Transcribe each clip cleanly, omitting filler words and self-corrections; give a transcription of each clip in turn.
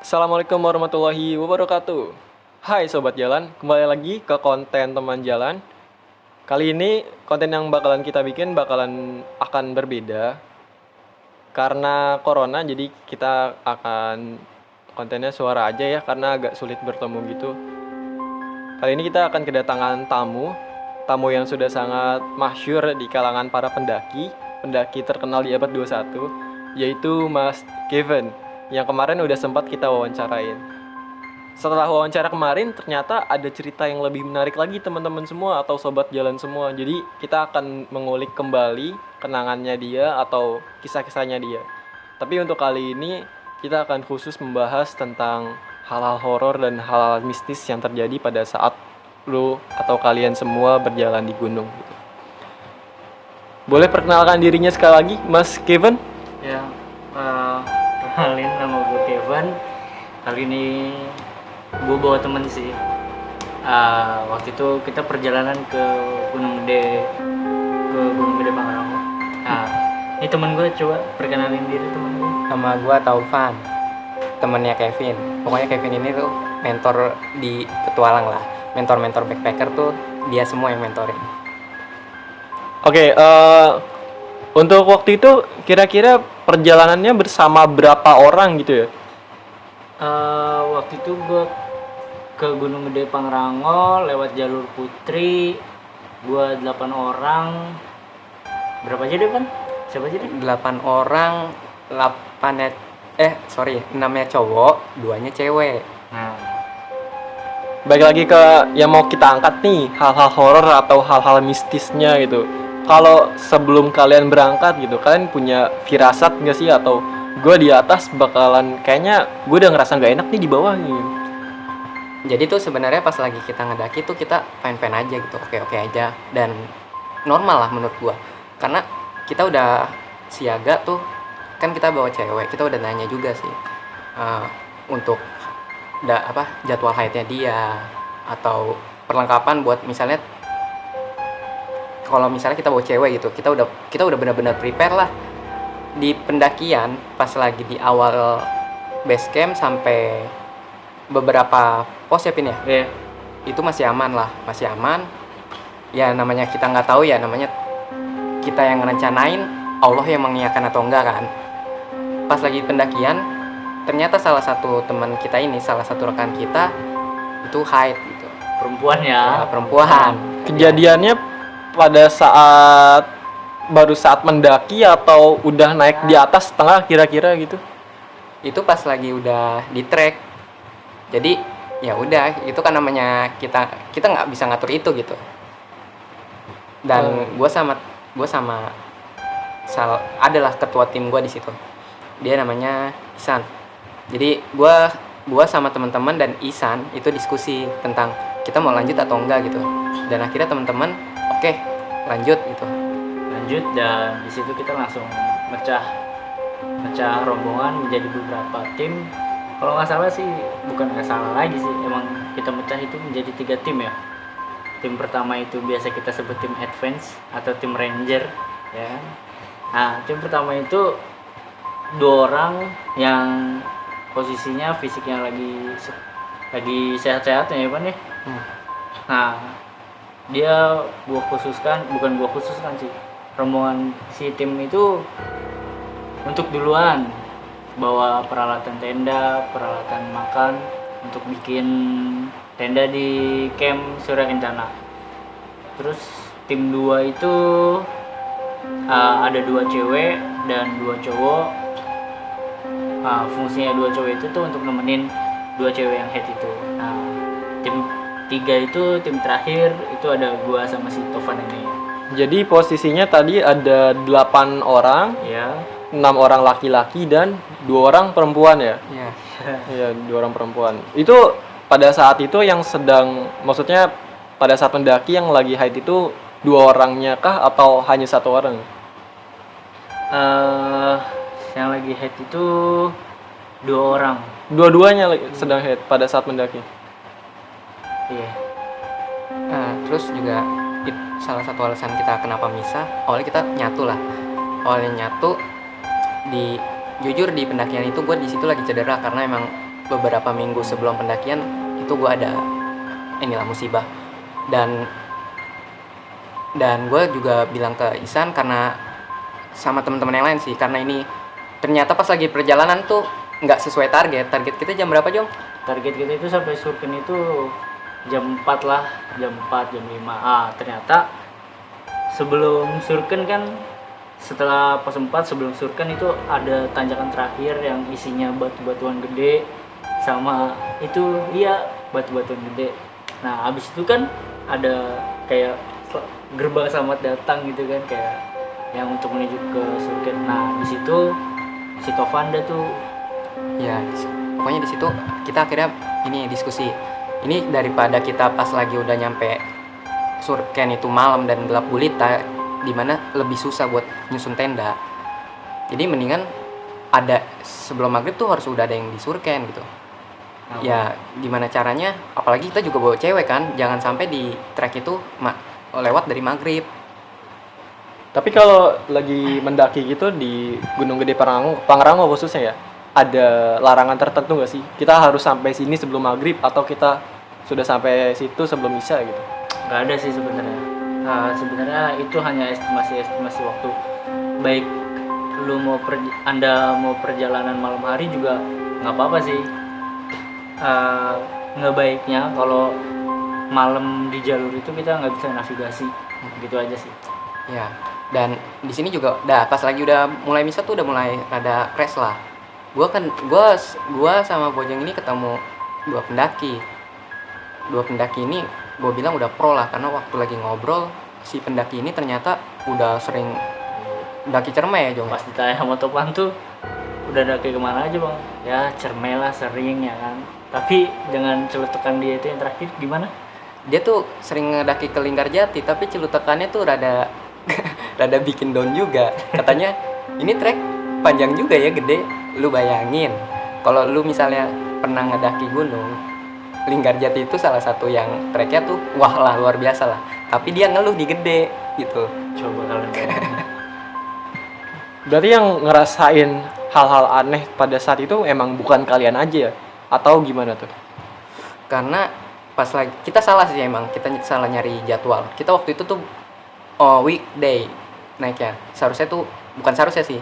Assalamualaikum warahmatullahi wabarakatuh. Hai Sobat Jalan, kembali lagi ke konten teman jalan. Kali ini konten yang bakalan kita bikin akan berbeda. Karena corona jadi kita akan kontennya suara aja ya, karena agak sulit bertemu gitu. Kali ini kita akan kedatangan tamu yang sudah sangat masyhur di kalangan para pendaki terkenal di abad 21, yaitu Mas Kevin, yang kemarin udah sempat kita wawancarain. Setelah wawancara kemarin, ternyata ada cerita yang lebih menarik lagi teman-teman semua atau sobat jalan semua. Jadi kita akan mengulik kembali kenangannya dia atau kisah-kisahnya dia. Tapi untuk kali ini kita akan khusus membahas tentang hal-hal horor dan hal-hal mistis yang terjadi pada saat lu atau kalian semua berjalan di gunung gitu. Boleh perkenalkan dirinya sekali lagi, Mas Kevin? Ya, kenalin, nama gue Kevin. Kali ini gue bawa temen sih. Waktu itu kita perjalanan ke Gunung Gede Pangrango. Ini temen gue, coba perkenalin diri temen gue. Nama gue Taufan, temennya Kevin. Pokoknya Kevin ini tuh mentor di petualang lah. Mentor-mentor backpacker tuh dia semua yang mentorin. Oke, untuk waktu itu kira-kira perjalanannya bersama berapa orang gitu ya? Waktu itu gue ke Gunung Gede Pangrango lewat jalur Putri. Gue 8 orang. Berapa aja deh, Pan? Siapa aja deh? 8 orang, 6-nya cowok, 2-nya cewek. Nah, Baik lagi ke yang mau kita angkat nih, hal-hal horor atau hal-hal mistisnya gitu. Kalau sebelum kalian berangkat gitu, kalian punya firasat nggak sih, atau gue di atas bakalan kayaknya gue udah ngerasa nggak enak nih di bawah gitu. Jadi tuh sebenarnya pas lagi kita ngedaki tuh kita fine-fine aja gitu, oke-oke aja dan normal lah menurut gua. Karena kita udah siaga tuh, kan kita bawa cewek, kita udah nanya juga sih untuk jadwal haidnya dia atau perlengkapan buat misalnya kalau misalnya kita bawa cewek gitu, kita udah benar-benar prepare lah di pendakian pas lagi di awal base camp sampai beberapa pos ya Pin ya. yeah. Itu masih aman lah, masih aman. Ya namanya kita nggak tahu ya, namanya kita yang ngerencanain, Allah yang mengiyakan atau enggak kan. Pas lagi pendakian, ternyata salah satu teman kita ini, salah satu rekan kita itu haid gitu. Perempuan Ya, ya. perempuan. Kejadiannya pada baru saat mendaki atau udah naik di atas setengah kira-kira gitu? Itu pas lagi udah di trek. Jadi ya udah, itu kan namanya kita nggak bisa ngatur itu gitu. Dan gue sama adalah ketua tim gue di situ. Dia namanya Isan. Jadi gue sama teman-teman dan Isan itu diskusi tentang kita mau lanjut atau enggak gitu. Dan akhirnya teman-teman oke, lanjut gitu. Lanjut, dan di situ kita langsung mecah rombongan menjadi beberapa tim. Kalau nggak salah sih, bukan nggak salah lagi sih, emang kita mecah itu menjadi 3 tim ya. Tim pertama itu biasa kita sebut tim advance atau tim ranger ya. Nah, tim pertama itu 2 orang yang posisinya fisiknya lagi sehat-sehatnya ya Pan ya. Nah, dia bukan gua khususkan sih, rombongan si tim itu untuk duluan bawa peralatan tenda, peralatan makan untuk bikin tenda di camp Surya Kencana. Terus tim 2 itu ada 2 cewek dan 2 cowok. Fungsinya 2 cowok itu tuh untuk nemenin 2 cewek yang head itu. Nah, tim 3 itu tim terakhir itu ada gua sama si Tovan ini. Jadi posisinya tadi ada 8 orang, Ya. 6 orang laki-laki dan 2 orang perempuan ya? Iya. Iya, 2 orang perempuan. Itu pada saat itu yang maksudnya pada saat pendaki yang lagi haid itu 2 orangnya kah atau hanya 1 orang? Yang lagi head itu 2 orang. Dua-duanya sedang haid pada saat mendaki. Iya. Nah, terus juga salah satu alasan kita kenapa misah, awalnya kita nyatu lah. Awalnya nyatu jujur di pendakian itu gue di situ lagi cedera karena emang beberapa minggu sebelum pendakian itu gue ada inilah musibah. Dan gue juga bilang ke Isan karena sama teman-teman yang lain sih, karena ini ternyata pas lagi perjalanan tuh nggak sesuai target kita jam berapa Jong? Target kita itu sampai Surken itu jam 4 lah, jam 4, jam 5. Ternyata sebelum Surken kan, setelah pos 4 sebelum Surken itu ada tanjakan terakhir yang isinya batu-batuan gede sama itu, iya, batu-batuan gede. Nah abis itu kan ada kayak gerbang selamat datang gitu kan, kayak yang untuk menuju ke Surken. Nah di situ si Tovanda tuh Ya, pokoknya di situ kita akhirnya ini diskusi. Ini daripada kita pas lagi udah nyampe Surken itu malam dan gelap gulita, dimana lebih susah buat nyusun tenda. Jadi mendingan ada sebelum maghrib tuh harus udah ada yang di Surken gitu. Ya gimana caranya? Apalagi kita juga bawa cewek kan, jangan sampai di trek itu lewat dari maghrib. Tapi kalau lagi mendaki gitu di Gunung Gede Pangrango khususnya ya, ada larangan tertentu nggak sih? Kita harus sampai sini sebelum maghrib atau kita sudah sampai situ sebelum isya gitu? nggak ada sih sebenarnya. Sebenarnya itu hanya estimasi waktu. Baik Anda mau perjalanan malam hari juga nggak apa-apa sih. Nggak baiknya kalau malam di jalur itu kita nggak bisa navigasi, gitu aja sih. Ya, dan di sini juga pas lagi udah mulai misa tuh udah mulai rada crash lah. Gua sama Bojeng ini ketemu dua pendaki ini gue bilang udah pro lah, karena waktu lagi ngobrol si pendaki ini ternyata udah sering daki Cermai ya Jong. Pas ditanya sama Topan tuh udah daki kemana aja bang? Ya Cermai lah sering ya kan. Tapi dengan celutukan dia itu yang terakhir gimana? Dia tuh sering ngedaki ke Linggarjati, tapi celutukannya tuh rada rada bikin down juga. Katanya ini trek panjang juga ya, gede. Lu bayangin kalau lu misalnya pernah ngedaki gunung Linggarjati itu salah satu yang treknya tuh wah lah luar biasa lah, tapi dia ngeluh di gede gitu. Coba kalian bayangin. Berarti yang ngerasain hal-hal aneh pada saat itu emang bukan kalian aja ya? Atau gimana tuh? Karena pas lagi kita salah sih, emang kita salah nyari jadwal. Kita waktu itu tuh weekday naiknya. Seharusnya tuh bukan seharusnya sih,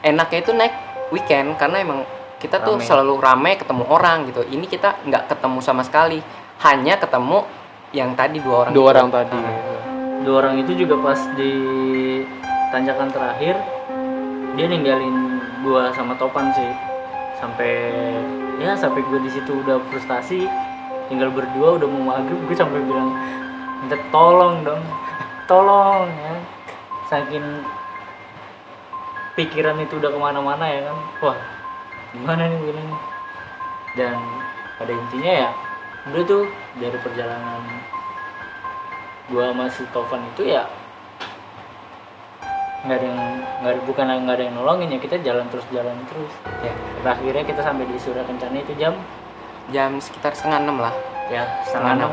enaknya itu naik weekend karena emang kita tuh selalu rame ketemu orang gitu. Ini kita nggak ketemu sama sekali, hanya ketemu yang tadi dua orang. Dua orang tadi. Dua orang itu juga pas di tanjakan terakhir dia ninggalin gua sama Topan sih. Sampai gue di situ udah frustasi, tinggal berdua udah mau maghrib, gue sampai bilang minta tolong dong, tolong ya. Saking pikiran itu udah kemana-mana ya kan, wah gimana nih begini. Dan pada intinya ya udah tuh dari perjalanan gua sama si Tovan itu ya nggak ada yang nolongin ya, kita jalan terus ya. Akhirnya kita sampai di Surakencana itu jam sekitar 5:30 lah ya, setengah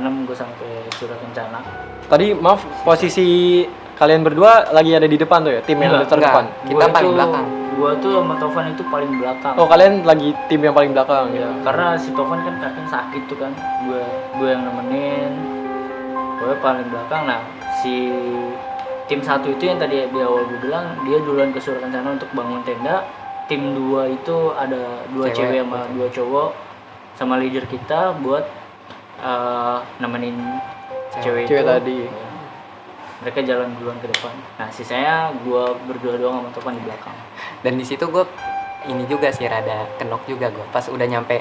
enam gue sampai Surakencana. Tadi maaf, posisi kalian berdua lagi ada di depan tuh ya, tim yang terdepan. Kita paling belakang. Gua tuh sama Tovan itu paling belakang. Oh, kalian lagi tim yang paling belakang ya, karena si Tovan kan kakinya sakit tuh kan, gue yang nemenin, gue paling belakang. Nah si tim 1 itu yang tadi di awal gue bilang dia duluan ke Surakencana untuk bangun tenda. Tim 2 itu ada 2 cewek sama 2 cowok sama leader kita buat nemenin cewek itu tadi. Mereka jalan duluan ke depan. Nah sisanya gue berdua doang sama Topan di belakang. Dan di situ gue ini juga sih rada kenok juga gue pas udah nyampe.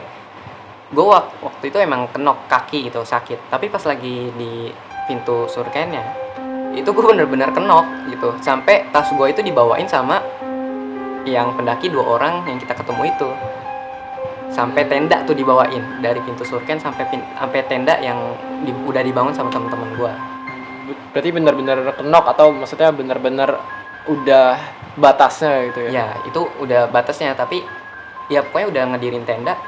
Gue waktu itu emang kenok kaki gitu, sakit. Tapi pas lagi di pintu surkennya itu gue bener-bener kenok gitu. Sampai tas gue itu dibawain sama yang pendaki 2 orang yang kita ketemu itu. Sampai tenda tuh dibawain dari pintu surken sampai tenda yang udah dibangun sama teman-teman gue. Berarti benar-benar kenok atau maksudnya benar-benar udah batasnya gitu ya? Ya itu udah batasnya, tapi ya pokoknya udah ngedirin tenda,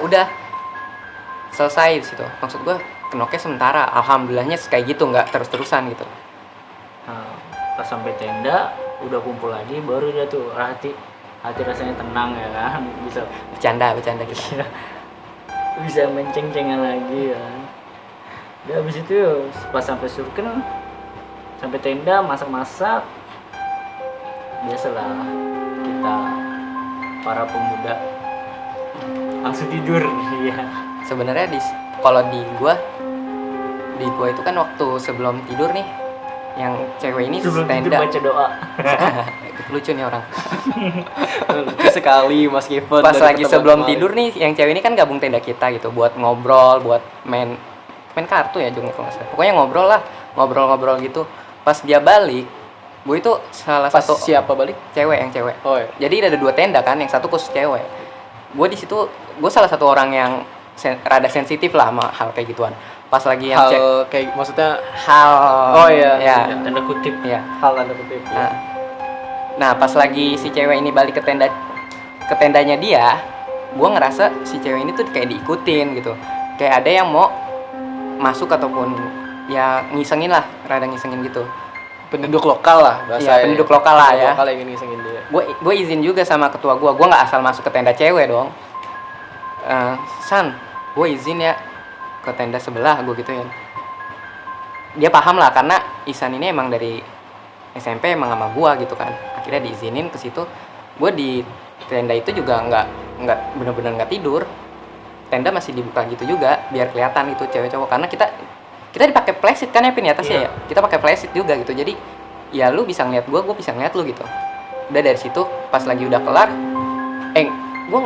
udah selesai di situ. Maksud gue kenoknya sementara, alhamdulillahnya kayak gitu, nggak terus-terusan gitu. Nah, pas sampai tenda udah kumpul lagi, baru dia tuh Rahati, hati rasanya tenang ya kan, bisa bercanda kita. bisa main ceng-cengan lagi kan. Udah habis itu pas sampai surken, sampai tenda masak-masak, biasalah kita para pemuda langsung tidur. Iya. Sebenarnya kalau di gua itu kan waktu sebelum tidur nih, yang cewek ini Sebelum tidur tenda. baca doa. Lucu nih orang. Lucu sekali Mas Kevin. Pas dari lagi pertemuan sebelum kemarin. tidur nih, yang cewek ini kan gabung tenda kita gitu buat ngobrol, buat main kartu ya Jung kalau nggak salah. Pokoknya ngobrol gitu. Pas dia balik, gue itu salah Pas satu siapa balik? yang cewek. Oh iya. Jadi ada 2 tenda kan, yang satu khusus cewek. Gue di situ, gue salah satu orang yang rada sensitif lah sama hal kayak gituan. Pas lagi yang Hal kayak maksudnya hal. Oh iya. Ya. Tanda kutip. Iya. hal tanda kutip. Ya. Nah, pas lagi si cewek ini balik ke tendanya dia, gue ngerasa si cewek ini tuh kayak diikutin gitu. Kayak ada yang mau masuk ataupun ya ngisengin lah, rada ngisengin gitu. Penduduk lokal lah bahasa. Iya, penduduk lokal lah ya. Lokal yang ingin ngisengin dia. Gue izin juga sama ketua gue nggak asal masuk ke tenda cewek dong. San, gue izin ya ke tenda sebelah, gue gituin. Dia paham lah karena Isan ini emang dari SMP emang sama gue gitu kan. Akhirnya diizinin ke situ. Gue di tenda itu juga nggak bener-bener nggak tidur. Tenda masih dibuka gitu juga biar kelihatan gitu cewek cowok, karena kita dipakai flashlight kan ya Pin, atasnya ya. Kita pakai flashlight juga gitu. Jadi ya lu bisa ngeliat gue bisa ngeliat lu gitu. Udah dari situ pas lagi udah kelar, gue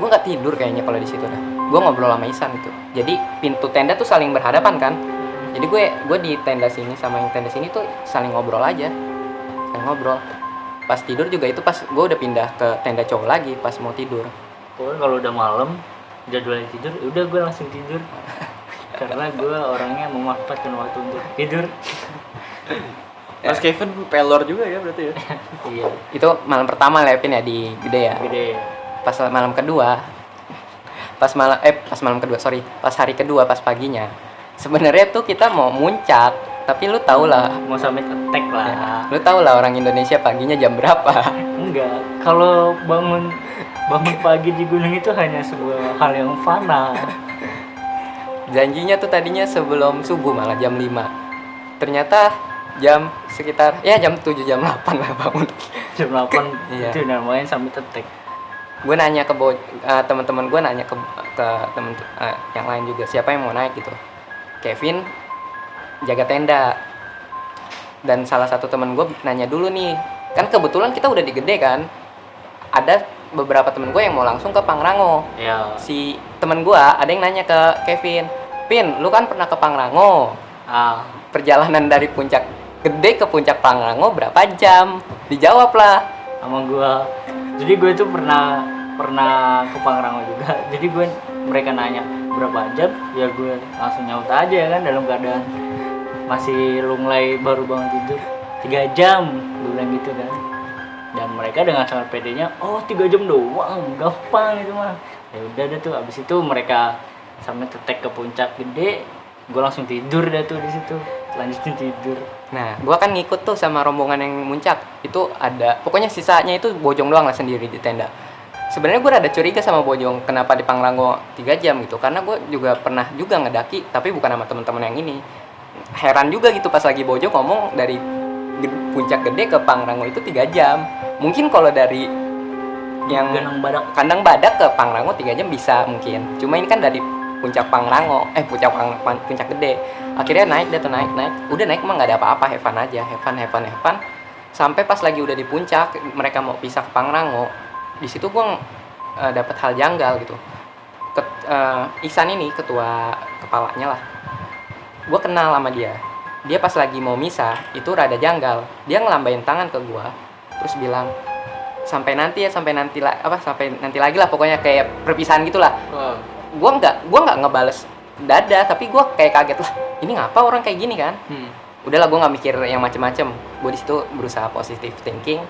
nggak tidur kayaknya kalau di situ dah. Gue ngobrol sama Isan gitu. Jadi pintu tenda tuh saling berhadapan kan. Jadi gue di tenda sini sama yang tenda sini tuh saling ngobrol aja. Saling ngobrol. Pas tidur juga itu pas gue udah pindah ke tenda cowok lagi pas mau tidur. Pokoknya kalau udah malam jadwalnya tidur, udah gue langsung tidur. Karena gue orangnya memanfaatkan waktu untuk tidur. Mas Kevin pelor juga ya berarti ya. Iya, Itu malam pertama lah ya Pin ya di Gede ya. gede. Pas malam kedua, pas hari kedua pas paginya, sebenarnya tuh kita mau muncak, tapi lu tau lah, Mau sampai attack lah. lu tau lah orang Indonesia paginya jam berapa. Enggak, kalau bangun pagi di gunung itu hanya sebuah hal yang fana. Janjinya tuh tadinya sebelum subuh malah jam 5. Ternyata jam sekitar ya jam 7 jam 8 lah bangun. Jam 8 Iya. itu namanya sampai attack. Gue nanya ke teman-teman gue, nanya ke temen yang lain juga siapa yang mau naik gitu. Kevin jaga tenda, dan salah satu teman gue nanya dulu nih, kan kebetulan kita udah di Gede kan, ada beberapa temen gue yang mau langsung ke Pangrango. Ya. Si temen gue ada yang nanya ke Kevin, Pin lu kan pernah ke Pangrango, perjalanan dari puncak Gede ke puncak Pangrango berapa jam? Dijawab lah Sama gua. Jadi gue itu pernah ke Pangrango juga. Jadi mereka nanya berapa jam, ya gue langsung nyaut aja ya kan, dalam keadaan masih lunglai baru bangun tidur. 3 jam gue bilang gitu kan. Dan mereka dengan sangat pedenya, oh 3 jam doang, gampang itu mah. Ya udah deh tuh, abis itu mereka sampai tetek ke puncak Gede, gue langsung tidur dah tuh di situ, lanjutin tidur. Nah, gua kan ngikut tuh sama rombongan yang muncak. Itu ada, pokoknya sisanya itu Bojong doang lah sendiri di tenda. Sebenarnya gue rada curiga sama Bojong, kenapa di Pangrango 3 jam gitu. Karena gue juga pernah juga ngedaki, tapi bukan sama teman-teman yang ini. Heran juga gitu pas lagi Bojong ngomong dari puncak Gede ke Pangrango itu 3 jam. Mungkin kalau dari yang kandang badak ke Pangrango 3 jam bisa mungkin. Cuma ini kan dari puncak Pangrango, puncak Gede. Akhirnya naik, udah naik emang nggak ada apa-apa, have fun aja, have fun. Sampai pas lagi udah di puncak, mereka mau pisah ke Pangrango. Di situ gue dapet hal janggal gitu. Ihsan ini ketua kepalanya lah, gue kenal sama dia. Dia pas lagi mau misah itu rada janggal. Dia ngelambain tangan ke gue, terus bilang sampai nanti lagi lah, pokoknya kayak perpisahan gitulah. Gue nggak ngebales dada, tapi gue kayak kaget lah, ini ngapa orang kayak gini kan. Udahlah, gue nggak mikir yang macem-macem. Gue di situ berusaha positive thinking.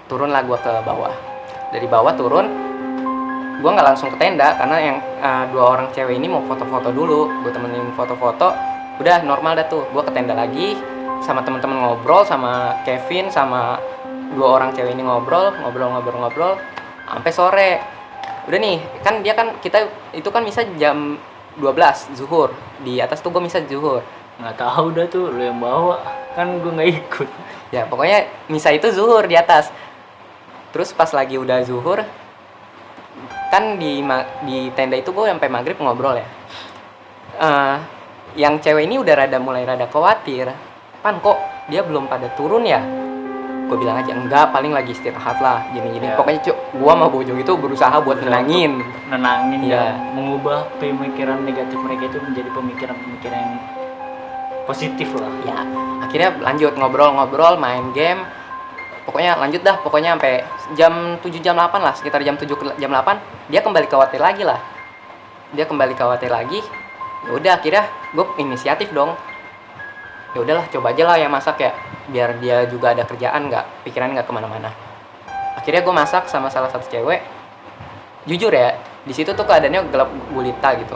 Turunlah gue ke bawah. Dari bawah turun, gue nggak langsung ke tenda karena yang 2 orang cewek ini mau foto-foto dulu. Gue temenin foto-foto. Udah normal dah tuh. Gue ke tenda lagi sama teman-teman ngobrol sama Kevin sama dua orang cewek ini ngobrol sampai sore. Udah nih, kan dia kan kita itu kan misa jam 12 zuhur. Di atas tuh gue misa zuhur. Nggak tahu dah tuh lu yang bawa, kan gue nggak ikut. Ya pokoknya misa itu zuhur di atas. Terus pas lagi udah zuhur, kan di tenda itu gue sampai maghrib ngobrol ya. Yang cewek ini udah mulai rada khawatir. Pan kok dia belum pada turun ya? Gue bilang aja enggak, paling lagi istirahat lah gini-gini. Ya. Pokoknya gue sama Bojong itu berusaha buat nenangin. Nenangin Iya. ya, mengubah pemikiran negatif mereka itu menjadi pemikiran-pemikiran yang positif lah. Ya akhirnya lanjut ngobrol-ngobrol, main game. Pokoknya lanjut dah, pokoknya sampai jam 7 jam 8 lah, sekitar jam 7 jam 8 dia kembali ke hotel lagi lah. Ya udah akhirnya gue inisiatif dong. Ya udahlah, coba aja lah yang masak ya, biar dia juga ada kerjaan, pikiran nggak kemana-mana. Akhirnya gue masak sama salah satu cewek. Jujur ya, di situ tuh keadaannya gelap gulita gitu.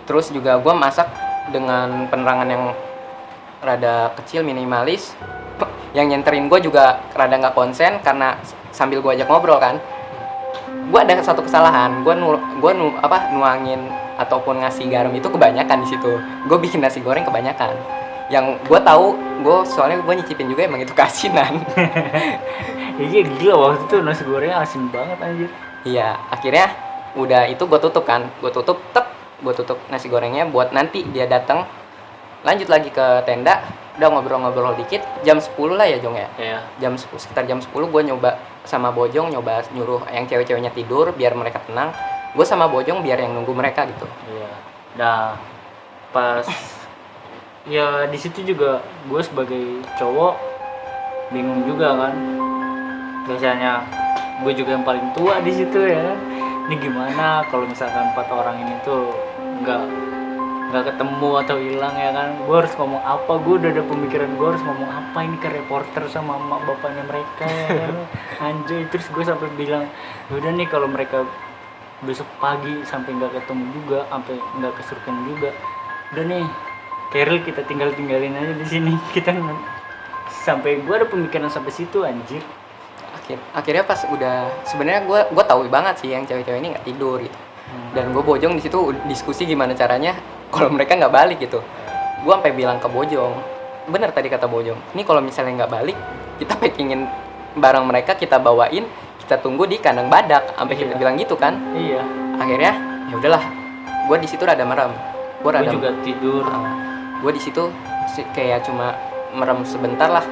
Terus juga gue masak dengan penerangan yang rada kecil, minimalis. Yang nyenterin gue juga rada nggak konsen karena sambil gue ajak ngobrol kan. Gue ada satu kesalahan, gue nuangin ataupun ngasih garam itu kebanyakan di situ. Gue bikin nasi goreng kebanyakan. Yang gue tahu, soalnya gue nyicipin juga emang itu keasinan. Iya gila, waktu itu nasi gorengnya asin banget anjir. Iya, akhirnya udah itu gue tutup gue tutup nasi gorengnya buat nanti dia datang. Lanjut lagi ke tenda, udah ngobrol-ngobrol dikit, jam 10 lah ya Jong ya. Iya. Sekitar jam 10 gue nyoba sama Bojong nyuruh yang cewek-ceweknya tidur biar mereka tenang. Gue sama Bojong biar yang nunggu mereka gitu. Iya. Nah, pas ya di situ juga gue sebagai cowok bingung juga kan. Biasanya gue juga yang paling tua di situ ya. Ini gimana kalau misalkan 4 orang ini tuh nggak ketemu atau hilang ya kan? Gue harus ngomong apa? Gue udah ada pemikiran gue harus ngomong apa ini ke reporter sama emak bapaknya mereka ya kan? Anjay, terus gue sampai bilang, udah nih kalau mereka besok pagi sampai nggak ketemu juga, sampai nggak kesurupan juga, udah nih Keril kita tinggalin aja di sini. Kita sampai gue ada pemikiran sampai situ anjir. Akhirnya pas udah sebenarnya gue tahu banget sih yang cewek-cewek ini nggak tidur gitu. Dan gue Bojong di situ diskusi gimana caranya kalau mereka nggak balik gitu. Gue sampai bilang ke Bojong, bener tadi kata Bojong, ini kalau misalnya nggak balik, kita packingin barang mereka, kita bawain, kita tunggu di kandang badak. Sampai kita bilang gitu kan. Iya. Akhirnya ya udahlah, gue di situ rada merem. Gue juga tidur. Gue di situ kayak cuma merem sebentar lah.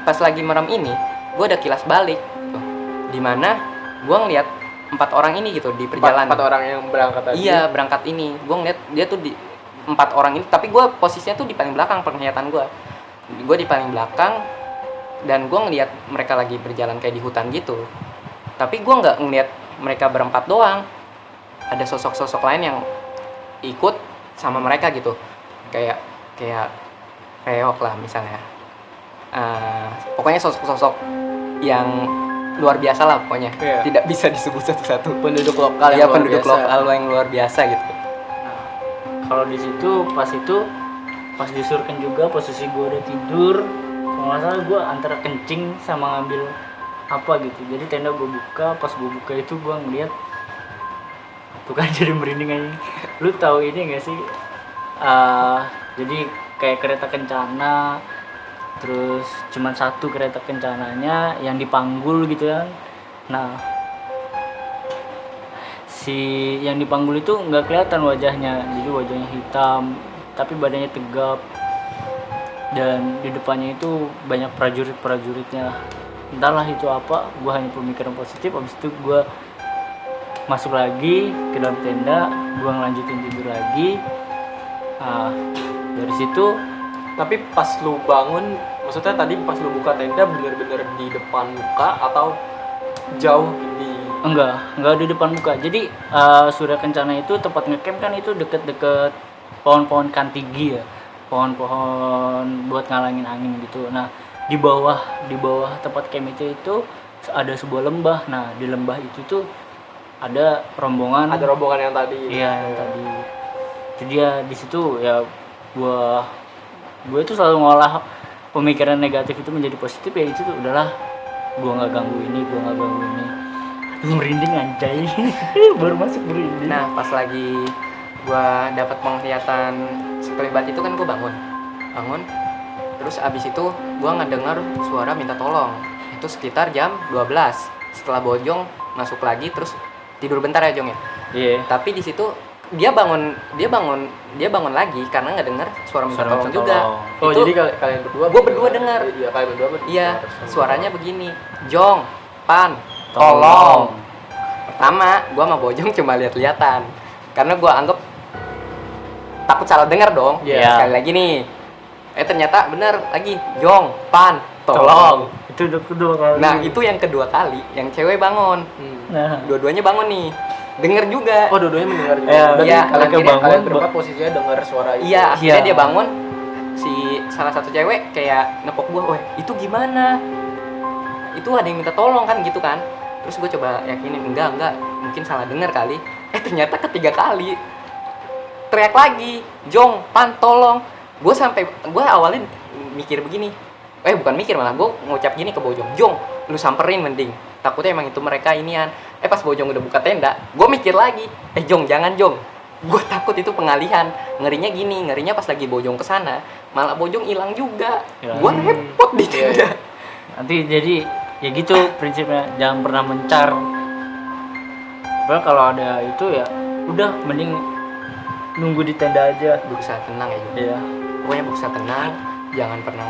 Pas lagi merem ini, gue udah kilas balik gitu. Dimana gue ngeliat 4 orang ini gitu di perjalanan. 4 orang yang berangkat tadi. Iya, berangkat ini. Gue ngeliat dia tuh di 4 orang ini, tapi gue posisinya tuh di paling belakang penglihatan gue. Gue di paling belakang dan gue ngeliat mereka lagi berjalan kayak di hutan gitu. Tapi gue nggak ngeliat mereka berempat doang. Ada sosok-sosok lain yang ikut sama mereka gitu. Kayak reok lah misalnya. Pokoknya sosok-sosok yang luar biasa lah pokoknya. Iya. Tidak bisa disebut satu-satu. Penduduk lokal Ya yang luar penduduk biasa. lokal yang luar biasa gitu. Nah, kalau di situ pas disuruhkan juga posisi gue udah tidur. Kalau nggak salah gue antara kencing sama ngambil apa gitu. Jadi tenda gue buka, pas gue buka itu gue ngeliat tuh kan jadi merinding aja. Lu tahu ini nggak sih? Jadi kayak kereta kencana, terus cuman satu kereta kencananya yang dipanggul gitu kan. Nah, si yang dipanggul itu nggak kelihatan wajahnya, jadi wajahnya hitam tapi badannya tegap, dan di depannya itu banyak prajuritnya. Entahlah itu apa, gue hanya pemikiran positif. Abis itu gue masuk lagi ke dalam tenda, gue ngelanjutin tidur lagi. Nah, dari situ Tapi pas lu bangun, maksudnya tadi pas lu buka tenda bener-bener di depan muka atau jauh di enggak di depan muka. Jadi Surya Kencana itu tempat ngecamp kan itu deket-deket pohon-pohon kantigi ya, pohon-pohon buat ngalangin angin gitu. Nah, di bawah tempat camp itu ada sebuah lembah. Nah, di lembah itu tuh ada rombongan yang tadi. Iya, yang tadi. Jadi ya di situ ya gue itu selalu ngolah pemikiran negatif itu menjadi positif, ya itu tuh udahlah, gua nggak ganggu ini. Merinding anjay. Baru masuk merinding. Nah pas lagi gua dapat penglihatan sekelebat itu kan gua bangun terus abis itu gua ngedengar suara minta tolong itu sekitar jam 12 setelah Bojong masuk lagi terus tidur bentar ya Jong ya. Iya. Tapi di situ dia bangun lagi karena nggak dengar suara minta tolong juga. Oh, Itu jadi kalian berdua? Gua berdua dengar. Iya, kalian berdua. iya suaranya begini, Jong, Pan, tolong. Pertama gua sama Bojong cuma lihat-lihatan karena gua anggap takut salah dengar dong. Iya. Sekali lagi nih, ternyata bener lagi, Jong, Pan, tolong. Itu udah kedua kali. Nah itu yang kedua kali, yang cewek bangun. Nah, Dua-duanya bangun nih, denger juga. Oh, dua-duanya mendengar juga. Iya, Berarti iya, kalian akhirnya kalian bangun, berempat posisinya dengar suara itu. Iya, akhirnya Iya. dia bangun. Si salah satu cewek kayak nepok gua, "Weh, itu gimana? Itu ada yang minta tolong kan gitu kan?" Terus gue coba yakinin, enggak, mungkin salah dengar kali. Ternyata ketiga kali teriak lagi, Jong, Pan, tolong. Gue awalnya mikir begini, bukan mikir malah gue ngucap gini ke Bojong, Jong, lu samperin mending. Takutnya emang itu mereka inian. Pas Bojong udah buka tenda, gue mikir lagi, Jong, jangan Jong. Gue takut itu pengalihan. Ngerinya pas lagi Bojong kesana, malah Bojong hilang juga. Ya. Gue repot di tenda. nanti jadi ya gitu prinsipnya, jangan pernah mencar. Padahal kalau ada itu ya udah mending nunggu di tenda aja. Berusaha tenang ya Jong. Iya. Pokoknya berusaha tenang, jangan pernah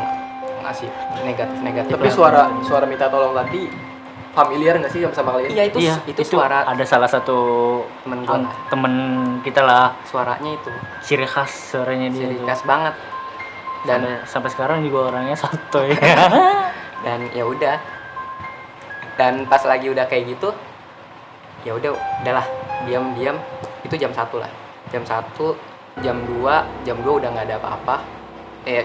ngasih negatif. Tapi suara minta tolong tadi familiar nggak sih sama kalian? Iya itu suara ada salah satu temen gua. temen kita lah, Suaranya itu ciri khas suaranya dia. ciri tuh. khas banget. Dan Sampai sekarang juga orangnya santuy. dan ya udah. Dan pas lagi udah kayak gitu, ya udahlah, diam itu jam 1 lah. Jam 1, jam 2 udah nggak ada apa-apa.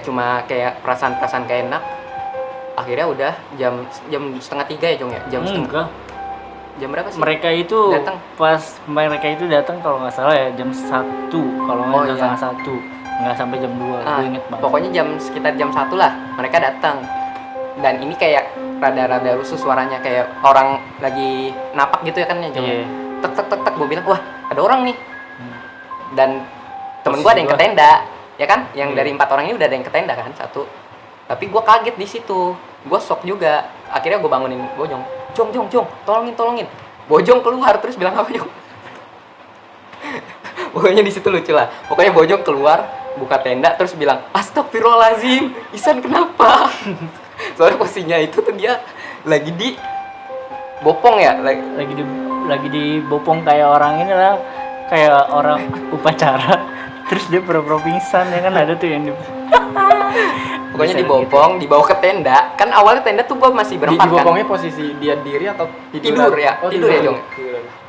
Cuma kayak perasaan kayak enak. Akhirnya udah jam 2:30 ya Jong ya. Enggak. Jam berapa sih? Mereka itu Datang. mereka itu datang kalau nggak salah ya jam 1, kalau nggak Oh, jam iya. 1, nggak sampai jam 2. Gue inget banget. Pokoknya sekitar jam 1 lah mereka datang. Dan ini kayak rada-rada rusuh suaranya, kayak orang lagi napak gitu ya kan ya Jong. Iya. Tek gue bilang, wah ada orang nih. Dan temen gue Posisi ada yang ke gua. tenda ya kan, yang Iya. dari 4 orang ini udah ada yang ke tenda kan, 1. Tapi gue kaget di situ, gue shock juga. Akhirnya gue bangunin Bojong, Jong, tolongin. Bojong keluar terus bilang apa Jong? Pokoknya di situ lucu lah. Pokoknya Bojong keluar, buka tenda terus bilang, astagfirullahaladzim, Isan kenapa? Soalnya posisinya itu tuh dia lagi di bopong ya, lagi dibopong kayak orang ini lah, kayak orang upacara. Terus dia pura-pura pingsan ya kan, ada tuh yang pokoknya Bisa dibopong, dibawa ke tenda. Kan awalnya tenda tuh gue masih Di berempat kan. bopongnya posisi dia diri atau Tidur ya, Oh, tidur ya, Jong.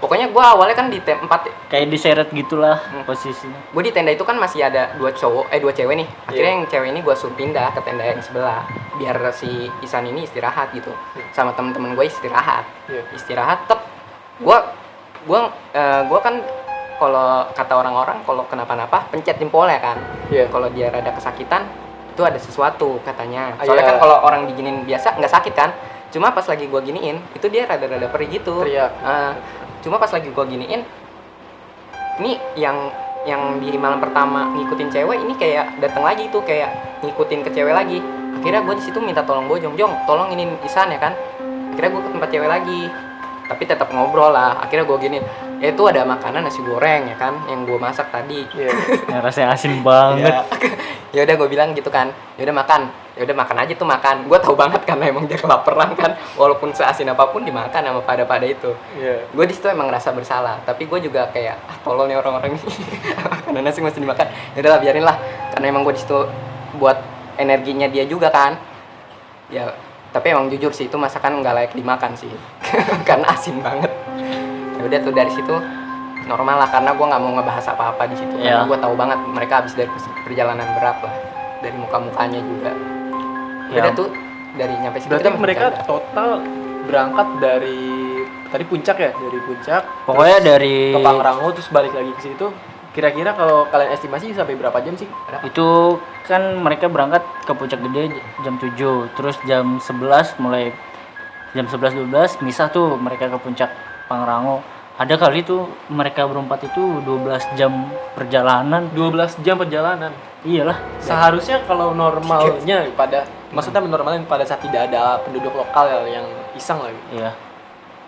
Pokoknya gue awalnya kan di tempat, kayak diseret gitulah posisinya. gue di tenda itu kan masih ada 2 cewek nih. Akhirnya yang cewek ini gue suruh pindah ke tenda yang sebelah, biar si Isan ini istirahat gitu, sama temen-temen gue istirahat. Istirahat, gue kan kalau kata orang-orang kalau kenapa-napa pencet jempolnya kan. Iya. Kalau dia rada kesakitan itu ada sesuatu katanya. Ah, Soalnya iya. kan kalau orang diginin biasa nggak sakit kan. Cuma pas lagi gue giniin itu dia rada-rada perih gitu. Teriak. Cuma pas lagi gue giniin, ini yang di malam pertama ngikutin cewek ini kayak datang lagi tuh, kayak ngikutin ke cewek lagi. Akhirnya gue di situ minta tolong Bojong, tolong ini Isan ya kan. Akhirnya gue ke tempat cewek lagi, tapi tetap ngobrol lah. Akhirnya gue giniin, itu ada makanan nasi goreng ya kan, yang gue masak tadi. Iya. Yang rasanya asin banget. Ya udah gue bilang gitu kan, ya udah makan aja tuh makan. Gue tahu banget karena emang dia kelaparan kan, walaupun seasin apapun dimakan sama pada itu. Iya. Gue di situ emang ngerasa bersalah, tapi gue juga kayak tolol nih orang-orang ini. Karena nasi masih dimakan, ya udahlah biarin lah, karena emang gue di situ buat energinya dia juga kan. Ya tapi emang jujur sih itu masakan nggak layak dimakan sih, karena asin banget. Ya udah tuh dari situ normal lah, karena gue nggak mau ngebahas apa-apa di situ. Karena Iya. gue tahu banget mereka habis dari perjalanan berat lah, dari muka-mukanya juga. Ya. Udah tuh dari nyampe situ Berarti kita mereka bercanda. total berangkat dari tadi puncak ya, dari puncak Pokoknya terus dari ke Pangrango terus balik lagi ke situ Kira-kira kalau kalian estimasi sampai berapa jam sih? Itu kan mereka berangkat ke Puncak Gede jam 7, terus jam 11 mulai jam 11-12 misah tuh mereka ke Puncak Pangrango. Ada kali tuh mereka berempat itu 12 jam perjalanan. 12 jam perjalanan. Iyalah, Seharusnya kalau normalnya maksudnya normalnya pada saat tidak ada penduduk lokal yang iseng lagi. iya.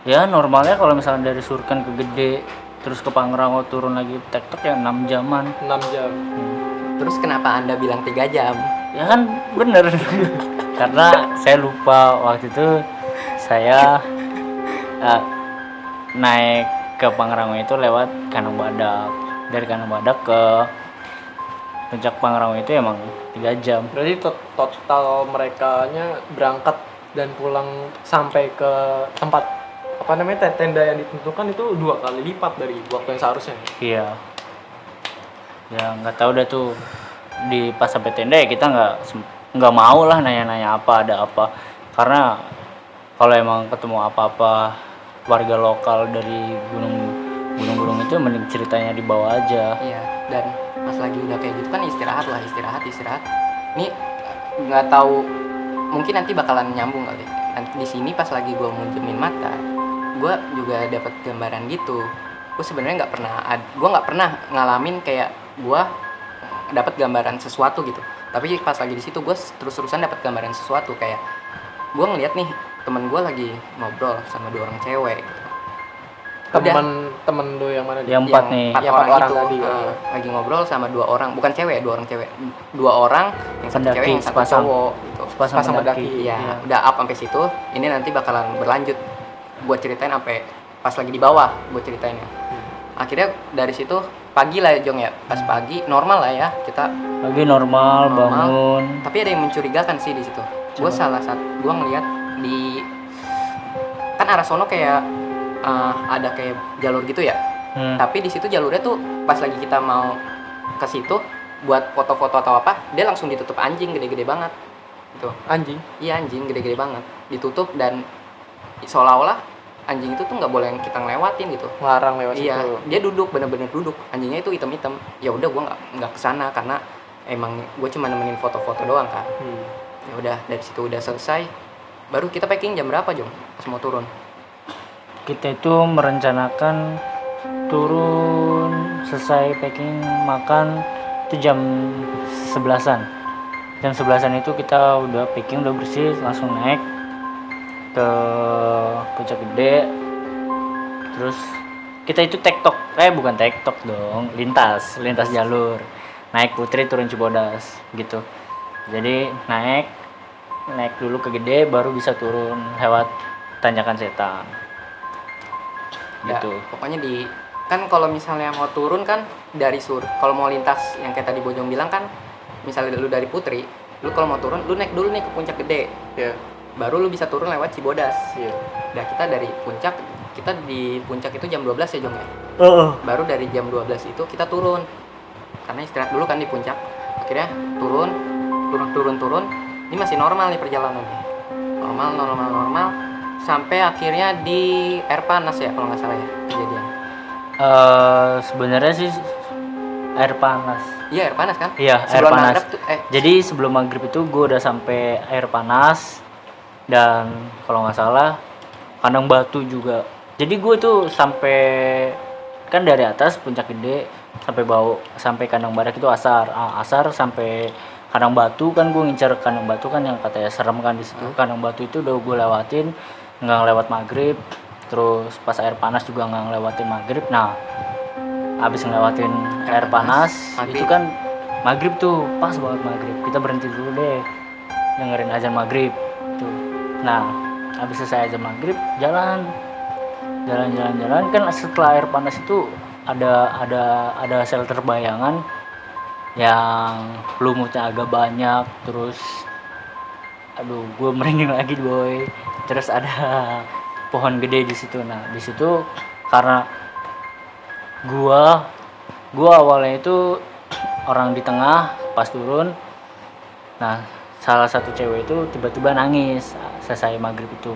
Ya normalnya kalau misalnya dari Surken ke Gede terus ke Pangrango turun lagi tektok ya 6 jaman. 6 jam. Terus kenapa Anda bilang 3 jam? Ya kan bener. Karena saya lupa waktu itu saya naik ke Pangrango itu lewat Kandang Badak. Dari Kandang Badak ke Puncak Pangrango itu emang 3 jam. Berarti total merekanya berangkat dan pulang sampai ke tempat apa namanya tenda yang ditentukan itu 2 kali lipat dari waktu yang seharusnya. Iya. Ya nggak tahu dah tuh di pas sampai tenda ya kita nggak mau lah nanya-nanya apa ada apa, karena kalau emang ketemu apa-apa warga lokal dari gunung-gunung itu mending ceritanya di bawah aja. Iya, dan pas lagi udah kayak gitu kan istirahat. Nih nggak tahu, mungkin nanti bakalan nyambung kali. Nanti di sini pas lagi gue munjemin mata, gue juga dapat gambaran gitu. Gue sebenarnya nggak pernah ngalamin kayak gue dapat gambaran sesuatu gitu. Tapi pas lagi di situ gue terus-terusan dapat gambaran sesuatu, kayak gue ngeliat nih temen gue lagi ngobrol sama 2 orang cewek gitu. Temen lu yang mana? Yang 4 nih. 4 Yang orang 4 orang itu tadi, lagi ngobrol sama 2 orang, bukan cewek, 2 orang cewek, 2 orang, yang satu Pendaki, cewek yang satu sepasang. cowok gitu. Sepasang pendaki. Iya, udah up sampai situ. Ini nanti bakalan berlanjut. Gue ceritain sampai pas lagi di bawah, gue ceritainnya. Akhirnya dari situ pagi lah Jong ya. Pas pagi normal lah ya kita. Lagi normal, bangun. Tapi ada yang mencurigakan sih di situ. Gue gue ngeliat di kan arah sono kayak ada kayak jalur gitu ya. Tapi di situ jalurnya tuh pas lagi kita mau ke situ buat foto-foto atau apa, dia langsung ditutup anjing gede-gede banget. Gitu. Anjing. Iya, anjing gede-gede banget. Ditutup dan seolah-olah anjing itu tuh nggak boleh kita ngelewatin gitu. Ngelarang lewat Iya, situ. dia duduk, bener-bener duduk. Anjingnya itu hitam-hitam. Ya udah, gue nggak kesana karena emang gue cuma nemenin foto-foto doang kan. Ya udah, dari situ udah selesai. Baru kita packing jam berapa Jong? Pas mau turun. Kita itu merencanakan turun selesai packing makan itu jam 11-an. Jam 11-an itu kita udah packing, udah bersih, langsung naik ke Puncak Gede. Terus kita itu tektok, bukan tektok dong, lintas jalur. Naik Putri turun Cibodas gitu. Jadi naik dulu ke Gede baru bisa turun lewat Tanjakan Setan. Gitu. Ya, pokoknya kan kalau misalnya mau turun kan dari kalau mau lintas yang kayak tadi Bojong bilang kan, misalnya lu dari Putri, lu kalau mau turun lu naik dulu nih ke Puncak Gede. Iya. Baru lu bisa turun lewat Cibodas. Iya. Nah, kita dari puncak, kita di puncak itu jam 12 ya Jong ya. Baru dari jam 12 itu kita turun. Karena istirahat dulu kan di puncak. Akhirnya turun. Ini masih normal nih perjalanannya. Normal. Sampai akhirnya di air panas ya kalau nggak salah ya kejadian. Sebenarnya sih air panas. Iya, air panas kan? Iya, air Sebelum panas. maghrib tuh, Jadi sebelum maghrib itu gue udah sampai air panas, dan kalau nggak salah Kandang Batu juga. Jadi gue tuh sampai kan dari atas Puncak Gede sampai Kandang Badak itu asar sampai Kandang Batu kan, gue ngincar Kandang Batu kan yang katanya serem kan di situ. Kandang Batu itu udah gue lewatin, nggak lewat maghrib. Terus pas air panas juga nggak ngelewatin maghrib. Nah, abis ngelewatin air panas maghrib. itu kan maghrib tuh pas banget maghrib, kita berhenti dulu deh dengerin azan maghrib tuh. Nah, abis selesai azan maghrib jalan kan. Setelah air panas itu ada shelter bayangan yang lumutnya agak banyak. Terus aduh, gue merinding lagi boy. Terus ada pohon gede di situ. Nah, di situ karena gua awalnya itu orang di tengah pas turun. Nah, salah satu cewek itu tiba-tiba nangis selesai maghrib itu.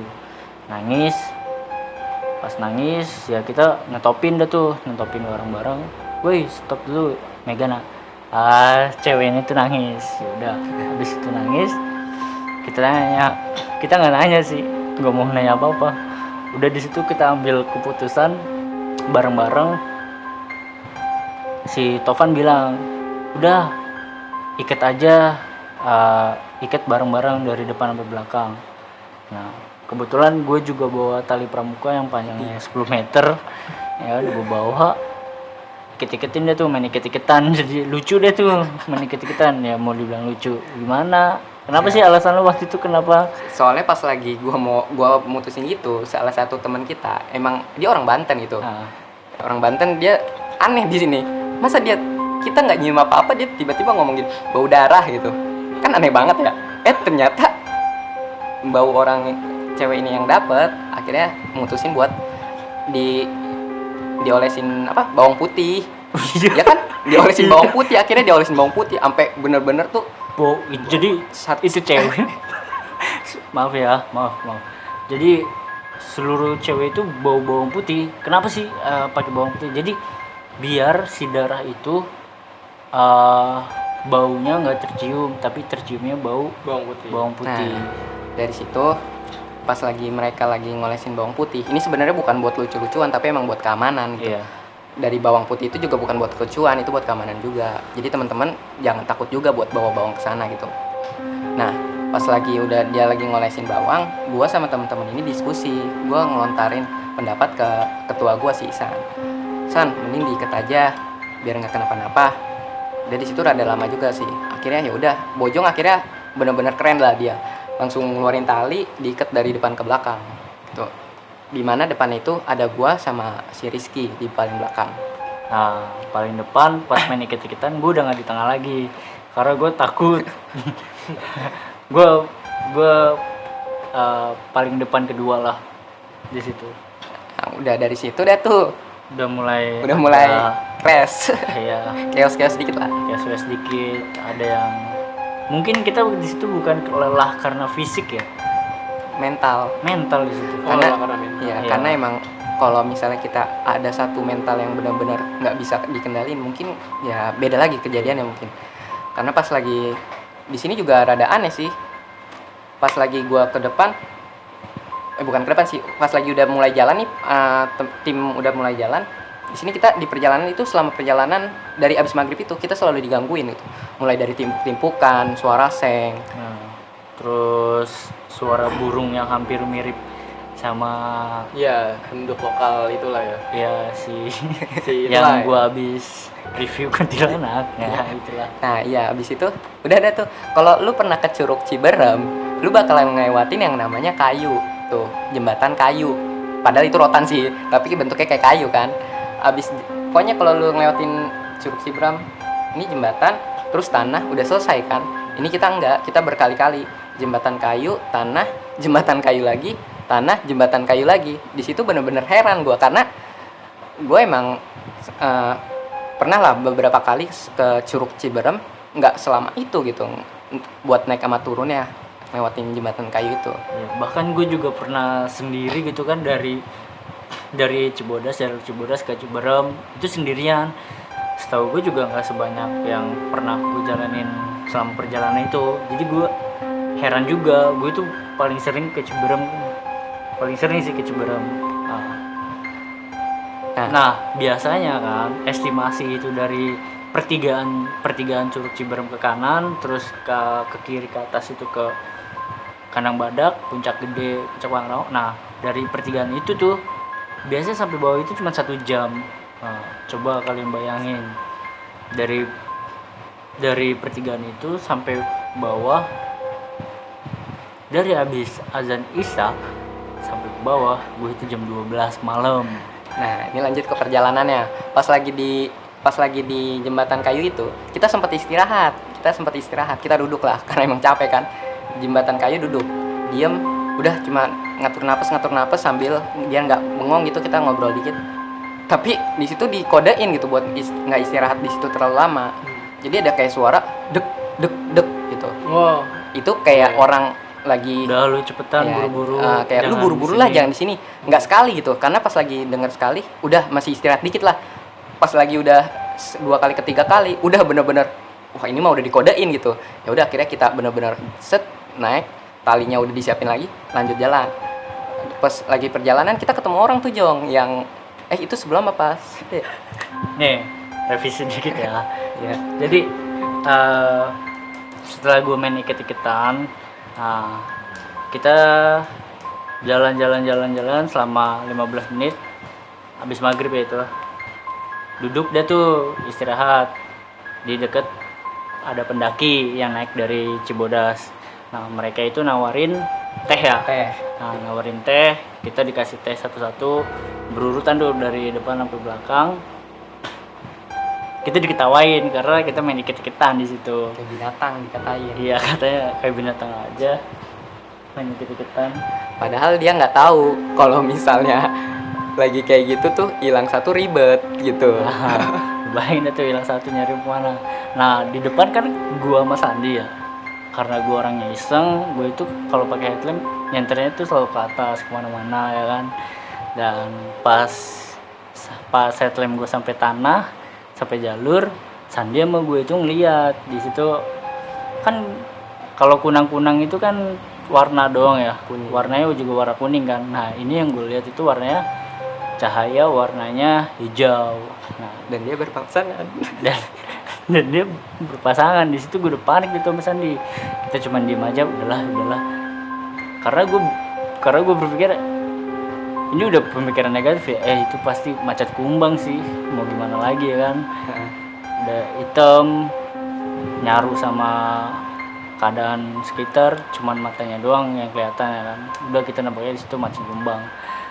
Pas nangis ya kita ngetopin bareng-bareng. woi stop dulu Megana. Ceweknya itu nangis. Ya udah, habis itu nangis, kita nggak nanya sih, nggak mau nanya apa-apa. Udah di situ kita ambil keputusan bareng-bareng. Si Tovan bilang, udah ikat aja, ikat bareng-bareng dari depan sampai belakang. Nah kebetulan gue juga bawa tali pramuka yang panjangnya 10 meter, ya udah gue bawa. Iket-iketin deh tuh, main iket-iketan. Jadi lucu deh tuh main iket-iketan. Ya mau dibilang lucu gimana, kenapa sih alasan lo waktu itu kenapa? Soalnya pas lagi gua mutusin gitu, salah satu teman kita emang dia orang Banten gitu. Orang Banten, dia aneh di sini. Masa kita nggak nyium apa-apa, dia tiba-tiba ngomongin bau darah gitu. Kan aneh banget ya. Ternyata bau orang cewek ini yang dapet, akhirnya mutusin buat diolesin bawang putih. Ya kan, diolesin bawang putih, akhirnya diolesin bawang putih sampai bener-bener tuh jadi itu cewek maaf. Jadi seluruh cewek itu bau bawang putih. Kenapa sih pakai bawang putih? Jadi biar si darah itu baunya nggak tercium, tapi terciumnya bau bawang putih. Nah, dari situ pas mereka lagi ngolesin bawang putih, ini sebenarnya bukan buat lucu-lucuan tapi emang buat keamanan gitu. Iya. Dari bawang putih itu juga bukan buat kelucuan, itu buat keamanan juga. Jadi teman-teman jangan takut juga buat bawa bawang ke sana gitu. Nah, pas dia lagi ngolesin bawang, gua sama teman-teman ini diskusi. Gua ngelontarin pendapat ke ketua gua si Isan. San, mending diikat aja biar nggak kenapa-napa. Dari situ rada lama juga sih. Akhirnya ya udah, Bojong akhirnya bener-bener keren lah dia. Langsung ngeluarin tali, diikat dari depan ke belakang. Gitu. Dimana depan itu ada gua sama si Rizky di paling belakang. Nah paling depan pas main iket-iketan gue udah nggak di tengah lagi karena gue takut. gue paling depan kedua lah di situ. Nah, udah dari situ dah tuh udah mulai crash. Iya. Chaos dikit lah. Chaos dikit. Ada yang mungkin kita di situ bukan lelah karena fisik ya, mental di situ. Karena emang kalau misalnya kita ada satu mental yang benar-benar nggak bisa dikendalin, mungkin ya beda lagi kejadiannya mungkin. Karena pas lagi di sini juga rada aneh sih. Pas lagi gua ke depan, bukan ke depan sih, pas lagi udah mulai jalan nih, tim udah mulai jalan. Di sini kita di perjalanan itu, selama perjalanan dari abis maghrib itu kita selalu digangguin gitu. Mulai dari timpuk-timpukan, suara seng, terus suara burung yang hampir mirip sama henduk lokal itulah ya. Ya si yang gua habis review kuntilanak ya itulah. Nah iya, abis itu udah ada tuh. Kalau lu pernah ke Curug Ciberem, lu bakalan ngelewatin yang namanya kayu tuh, jembatan kayu. Padahal itu rotan sih, tapi bentuknya kayak kayu kan. Pokoknya kalau lu ngelewatin Curug Ciberem, ini jembatan terus tanah udah selesai kan. Ini kita enggak, kita berkali-kali jembatan kayu, tanah, jembatan kayu lagi, tanah, jembatan kayu lagi. Di situ bener-bener heran gue, karena gue emang pernah lah beberapa kali ke Curug Ciberem, nggak selama itu gitu buat naik sama turunnya lewatin jembatan kayu itu. Ya, bahkan gue juga pernah sendiri gitu kan, dari Cibodas ke Ciberem itu sendirian. Setahu gue juga nggak sebanyak yang pernah gue jalanin selama perjalanan itu. Jadi gue heran juga, gue itu paling sering ke Ciberem. Nah biasanya kan estimasi itu dari pertigaan Curug Ciberem ke kanan, terus ke kiri ke atas itu ke Kandang Badak, Puncak Gede, Puncak Pangrau. Nah dari pertigaan itu tuh biasanya sampai bawah itu cuma 1 jam. Nah, coba kalian bayangin dari pertigaan itu sampai bawah, dari habis azan Isya sampai ke bawah gue itu jam 12 malam. Nah ini lanjut ke perjalanannya. Pas lagi di jembatan kayu itu kita sempat istirahat, kita duduk lah karena emang capek kan. Jembatan kayu duduk diem, udah cuma ngatur napas sambil dia nggak bengong gitu, kita ngobrol dikit. Tapi di situ dikodein gitu buat nggak istirahat di situ terlalu lama. Jadi ada kayak suara dek gitu. Wow. Itu kayak orang lagi udah lu cepetan buru-buru, kayak lu buru-buru lah, jangan di sini. Nggak sekali gitu, karena pas lagi denger sekali udah masih istirahat dikit lah. Pas lagi udah 2 kali ketiga kali udah bener-bener wah ini mah udah dikodein gitu. Ya udah akhirnya kita bener-bener set naik, talinya udah disiapin lagi, lanjut jalan. Pas lagi perjalanan kita ketemu orang tuh Jong yang itu sebelum apa? Nih, revisi dikit ya. Ya. Jadi setelah gue main iket-iketan, kita jalan selama 15 menit. Habis maghrib ya itu. Duduk dia tuh istirahat di deket ada pendaki yang naik dari Cibodas. Nah mereka itu nawarin teh ya. Nah nawarin teh, kita dikasih teh satu-satu berurutan tuh dari depan sampai belakang. Kita diketawain karena kita main dikit-dikitan di situ. Kayak binatang dikatain. Iya katanya kayak binatang aja main dikit-dikitan. Padahal dia nggak tahu kalau misalnya lagi kayak gitu tuh hilang satu ribet gitu. Bayangin tuh hilang satu nyari kemana. Nah di depan kan gua sama Sandi ya. Karena gua orangnya iseng, gua itu kalau pakai headlamp nyenternya tuh selalu ke atas kemana-mana ya kan. Dan pas headlamp gua sampai tanah, sampai jalur, Sandi sama gue itu ngeliat di situ kan kalau kunang-kunang itu kan warna doang ya, Kuning. warnanya juga warna kuning kan. Nah ini yang gue lihat itu warnanya cahaya warnanya hijau. Nah Dan dia berpasangan. dan dia berpasangan. Di situ gue udah panik gitu sama Sandi. Kita cuma diem aja, udahlah karena gue berpikir ini udah pemikiran negatif ya, itu pasti macat kumbang sih, mau gimana lagi ya kan. Udah hitam nyaru sama keadaan sekitar, cuman matanya doang yang kelihatan ya kan. Udah kita nampaknya di situ macat kumbang.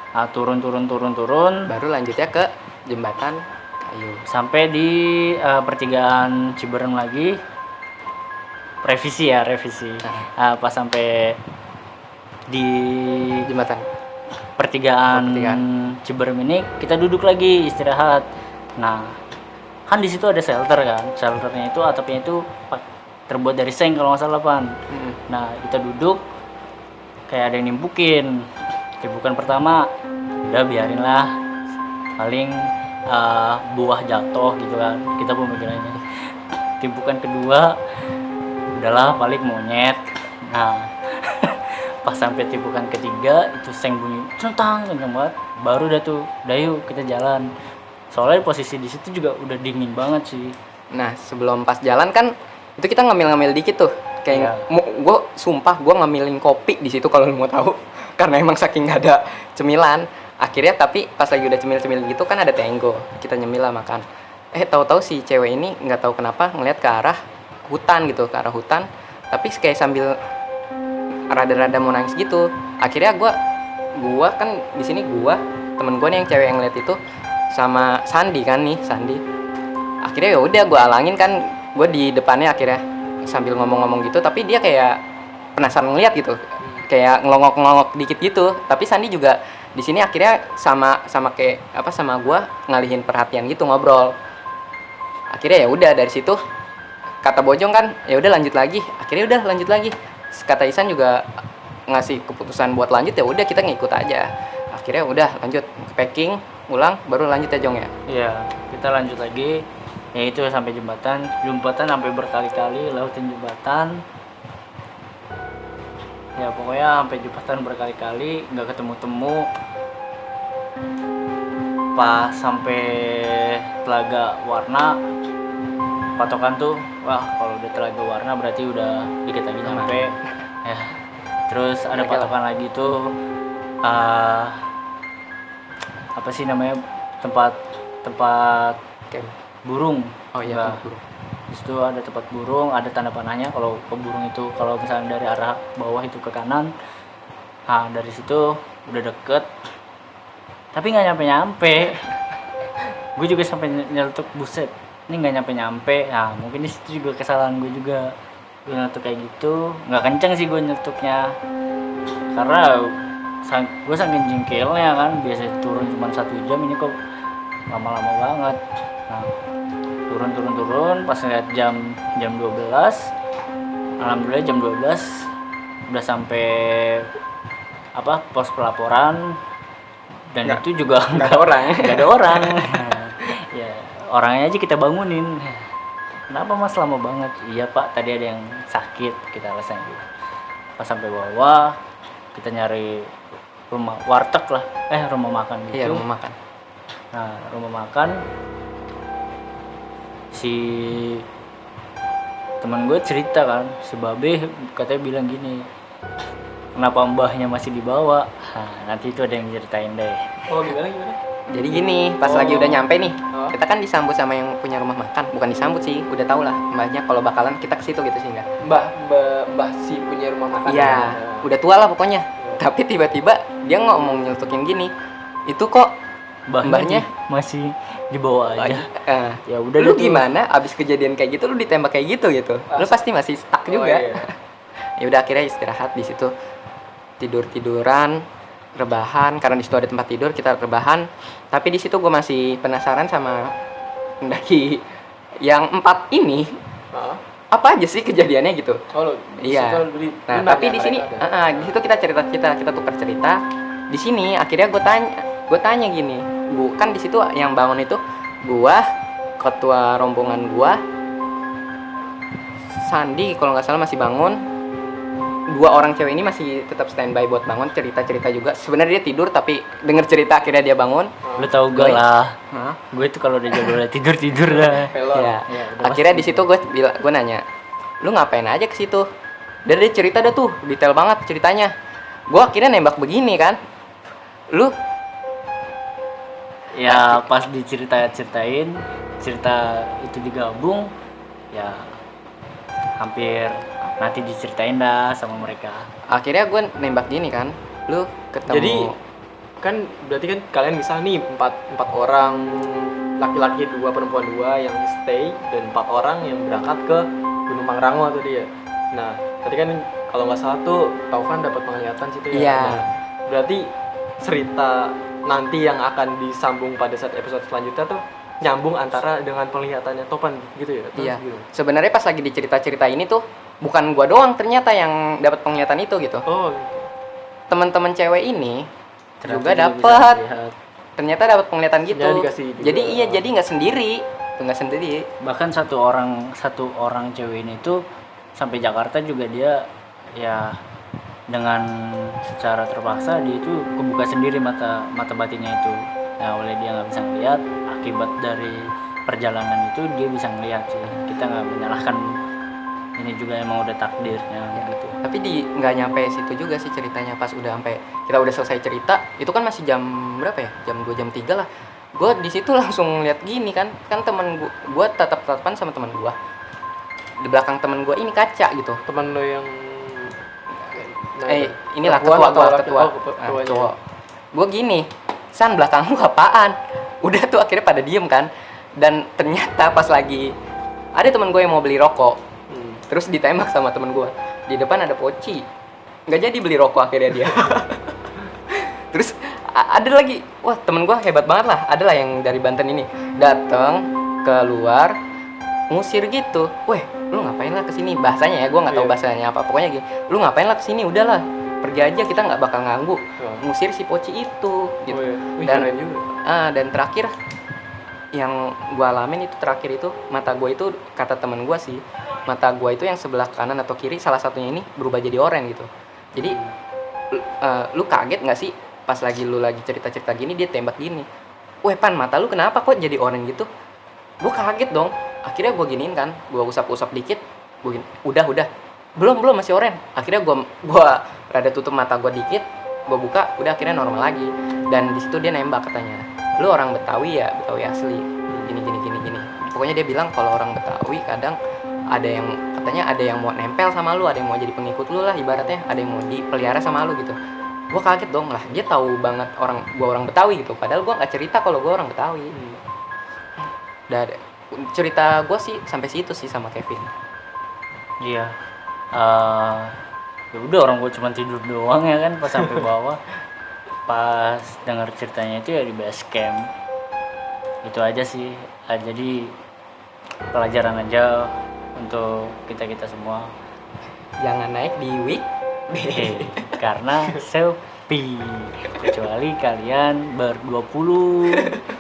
Nah, turun Baru lanjutnya ke jembatan kayu. sampai di pertigaan Ciberem lagi. Revisi. Pas sampai di Jembatan. pertigaan Ciberem ini kita duduk lagi istirahat. Nah, kan di situ ada shelter kan. Shelternya itu atapnya itu terbuat dari seng kalau nggak salah Pan. Nah, kita duduk kayak ada yang nimbukin. Timbukan pertama udah biarin lah, paling buah jatuh gitu kan, kita pemikirannya. Timbukan kedua udahlah paling monyet. Nah pas sampai timbukan ketiga itu seng bunyi centang kenceng banget, baru dah tuh udah yuk kita jalan. Soalnya posisi di situ juga udah dingin banget sih. Nah sebelum pas jalan kan itu kita ngemil dikit tuh kayak gue sumpah gue ngemilin kopi di situ kalau lu mau tahu. Karena emang saking gak ada cemilan akhirnya, tapi pas lagi udah cemil gitu kan ada tenggo, kita nyemil lah makan. Tahu-tahu si cewek ini nggak tahu kenapa ngeliat ke arah hutan gitu, tapi kayak sambil rada-rada mau nangis gitu. Akhirnya gua kan di sini temen gua nih yang cewek yang ngeliat itu sama Sandi. Akhirnya ya udah gua alangin kan, gua di depannya akhirnya sambil ngomong-ngomong gitu, tapi dia kayak penasaran ngeliat gitu, kayak ngelongok dikit gitu. Tapi Sandi juga di sini akhirnya sama gua ngalihin perhatian gitu, ngobrol. Akhirnya ya udah dari situ kata Bojong kan ya udah lanjut lagi. Akhirnya udah lanjut lagi. Kata Isan juga ngasih keputusan buat lanjut, ya udah kita ngikut aja. Akhirnya udah lanjut packing ulang baru lanjut ya Jong ya. Iya, kita lanjut lagi. Ya itu sampai jembatan sampai berkali-kali lewatin jembatan. Ya pokoknya sampai jembatan berkali-kali nggak ketemu. Pas sampai Telaga Warna patokan tuh, wah kalau udah Telaga Warna berarti udah dikit lagi nyampe ya. Terus ada patokan lagi tuh apa sih namanya, tempat Camp. burung. Oh iya, Nah, tempat burung. di situ ada tempat burung, ada tanda panahnya kalau ke burung itu, kalau misalnya dari arah bawah itu ke kanan. Nah dari situ udah deket tapi nggak nyampe. Gue juga sampai nyeletuk, buset ini nggak nyampe. Nah mungkin di situ juga kesalahan gue juga, gue nyeletuk kayak gitu nggak kenceng sih gue nyeletuknya, karena gue saking jengkelnya kan, biasa turun cuma 1 jam, ini kok lama-lama banget. Nah turun pas ngeliat jam 12, alhamdulillah jam 12 udah sampai pos pelaporan. Dan itu juga nggak ada orang. nggak ada orang. Ya orangnya aja kita bangunin. Kenapa mas lama banget? Iya pak, tadi ada yang sakit, kita alasan gitu. Pas sampai bawah kita nyari rumah warteg lah, rumah makan gitu. Iya, rumah makan. Nah rumah makan, si teman gue cerita kan, si Babe katanya bilang gini, kenapa mbahnya masih dibawa? Nah nanti itu ada yang ceritain deh. Oh gimana? Jadi gini, pas lagi udah nyampe nih, Oh. kita kan disambut sama yang punya rumah makan. Bukan disambut sih, udah tau lah mbahnya kalau bakalan kita ke situ gitu sih enggak. Mbah si punya rumah makan. Iya, udah tua lah pokoknya. Tapi tiba-tiba dia ngomong nyelutukin gini, itu kok mbahnya masih dibawa aja. Ya udah lu deh tuh. gimana abis kejadian kayak gitu lu ditembak kayak gitu lu pasti masih stuck juga. Iya. Ya udah akhirnya istirahat di situ, tiduran rebahan karena di situ ada tempat tidur, kita rebahan. Tapi di situ gue masih penasaran sama pendaki yang 4 ini Heeh. apa aja sih kejadiannya gitu. Oh, Iya. Nah, tapi di sini di situ kita kita tukar cerita. Di sini akhirnya gue tanya gini, kan di situ yang bangun itu gua, ketua rombongan gua, Sandi kalau nggak salah masih bangun. 2 orang cewek ini masih tetap standby buat bangun, cerita juga. Sebenarnya dia tidur tapi denger cerita akhirnya dia bangun. Lu tahu gue lah. Hah? Gue itu kalau udah jadwalnya tidur dah. Ya. Ya, udah Akhirnya di pasti. situ gue nanya, lu ngapain aja ke situ? Dan dia cerita dah tuh, detail banget ceritanya. Gue akhirnya nembak begini kan, lu Ya pas diceritain cerita itu digabung, ya hampir nanti diceritain dah sama mereka. akhirnya gue nembak gini kan, lu ketemu. Jadi kan berarti kan kalian misal nih empat orang, laki-laki 2 perempuan 2 yang stay dan 4 orang yang berangkat ke Gunung Pangrango tadi ya. Nah tadi kan kalau nggak salah tuh Taufan dapat penglihatan situ ya. Iya. Nah, berarti cerita nanti yang akan disambung pada saat episode selanjutnya tuh nyambung antara dengan penglihatannya Topan gitu ya. Terus Iya. gitu. Sebenarnya pas lagi dicerita ini tuh bukan gua doang ternyata yang dapat penglihatan itu gitu. Oh gitu. Teman-teman cewek ini Ternyata juga bisa dapat. lihat. Ternyata dapat penglihatan gitu. Jadi dikasih juga. Jadi iya, jadi nggak sendiri. Tuh nggak sendiri. Bahkan satu orang cewek ini tuh sampai Jakarta juga dia ya dengan secara terpaksa dia itu kebuka sendiri mata batinnya itu. Nah oleh dia nggak bisa ngeliat, akibat dari perjalanan itu dia bisa ngeliat sih. Kita nggak menyalahkan, ini juga emang udah takdirnya gitu. Tapi nggak nyampe situ juga sih ceritanya. Pas udah sampai kita udah selesai cerita, itu kan masih jam berapa ya? Jam 2 jam 3 lah. Gue di situ langsung lihat gini kan temen gue tatap-tatapan sama teman gue. Di belakang temen gue ini kaca gitu. Teman lo yang Inilah perempuan atau laki- ketua. oh, ketuanya. Gue gini, San belakang lu apaan? Udah tuh akhirnya pada diem kan. Dan ternyata pas lagi ada teman gue yang mau beli rokok, terus ditembak sama temen gue. Di depan ada poci, nggak jadi beli rokok akhirnya dia. Terus ada lagi, wah temen gue hebat banget lah. Adalah yang dari Banten ini datang keluar ngusir gitu. Weh, lu ngapain lah kesini? Bahasanya ya, gue nggak tahu Iya. bahasanya apa. Pokoknya gini, lu ngapain lah kesini? Udahlah, pergi aja, kita nggak bakal ganggu. Ngusir si poci itu. Gitu. Oh, iya. Wih, Dan- keren juga. Dan terakhir yang gue alamin itu terakhir itu mata gue itu kata temen gue sih, mata gue itu yang sebelah kanan atau kiri salah satunya ini berubah jadi oranye gitu. Jadi lu kaget nggak sih pas lu lagi cerita gini dia tembak gini, weh Pan mata lu kenapa kok jadi oranye gitu? Gue kaget dong. Akhirnya gue giniin kan, gue usap dikit, gue gini, udah belum masih oranye. Akhirnya gue rada tutup mata gue dikit, gue buka, udah akhirnya normal lagi. Dan di situ dia nembak katanya, lu orang Betawi ya, Betawi asli, gini. Pokoknya dia bilang kalau orang Betawi kadang ada yang katanya ada yang mau nempel sama lu, ada yang mau jadi pengikut lu lah ibaratnya, ada yang mau dipelihara sama lu gitu. Gue kaget dong lah, dia tahu banget gue orang Betawi gitu, padahal gue nggak cerita kalau gue orang Betawi. Dan cerita gue sih sampai situ sih sama Kevin. Iya. Ya udah orang gue cuma tidur doang ya kan pas sampai bawah. Pas dengar ceritanya itu ya di base camp. Itu aja sih. Jadi pelajaran aja untuk kita semua. Jangan naik di week. Karena sepi. Kecuali kalian ber-20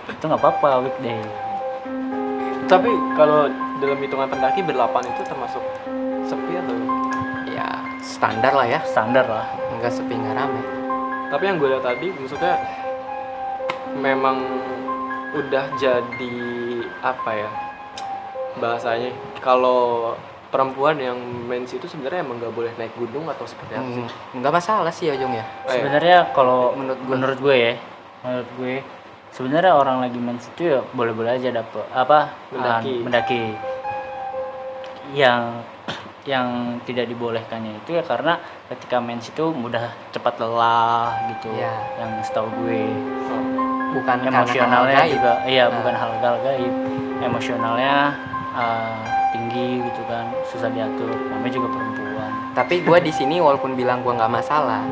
itu nggak apa-apa weekday. Tapi kalau dalam hitungan pendaki berdelapan itu termasuk sepi atau? Ya standar lah ya, Standar lah. nggak sepi nggak rame. Tapi yang gue lihat tadi maksudnya memang udah jadi apa ya bahasanya, kalau perempuan yang mens itu sebenarnya emang nggak boleh naik gunung atau seperti apa sih? Nggak masalah sih ya Jong ya. Sebenarnya kalau Menurut gue. menurut gue sebenarnya orang lagi mens itu ya boleh-boleh aja dapet apa Mendaki. mendaki. Yang tidak dibolehkannya itu ya karena ketika mens itu mudah cepat lelah gitu. Iya. Yang setahu gue Oh. Bukan karena emosionalnya hal gaib. juga Nah. bukan hal gaib, emosionalnya tinggi gitu kan, susah diatur, namanya juga perempuan. Tapi gue di sini walaupun bilang gue nggak masalah,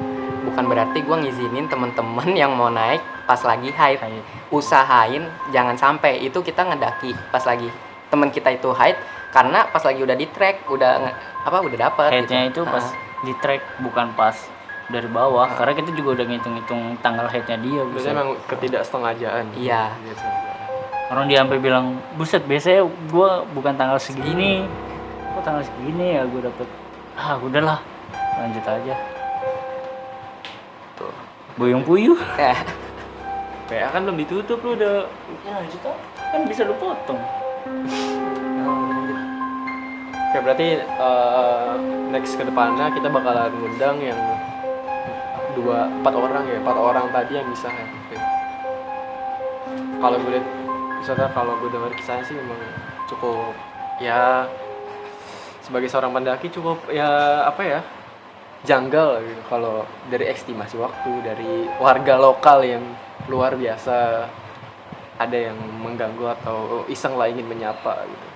bukan berarti gue ngizinin temen-temen yang mau naik pas lagi haid. Kayak Usahain jangan sampai itu kita ngedaki pas lagi temen kita itu haid, karena pas lagi udah di track udah udah dapet headnya gitu. itu pas di track bukan pas dari bawah, karena kita juga udah ngitung-ngitung tanggal headnya dia. Biasanya Buset. emang ketidaksengajaan. Iya. Orang dia sampai bilang, buset biasanya gue bukan tanggal segini, kok tanggal segini ya gue dapet. Udahlah, lanjut aja. Tuh. Boyong puyuh. PA kan belum ditutup, lu udah. Ya lanjut aja, kan bisa lu potong. Oke, berarti next ke depannya kita bakalan ngundang yang 4 orang ya, 4 orang tadi yang bisa haid. Oke. Kalau gue lihat, misalnya kalau gue dengar kisahnya sih memang cukup ya sebagai seorang pendaki cukup ya apa ya janggal gitu kalau dari estimasi waktu dari warga lokal yang luar biasa ada yang mengganggu atau iseng lah ingin menyapa gitu.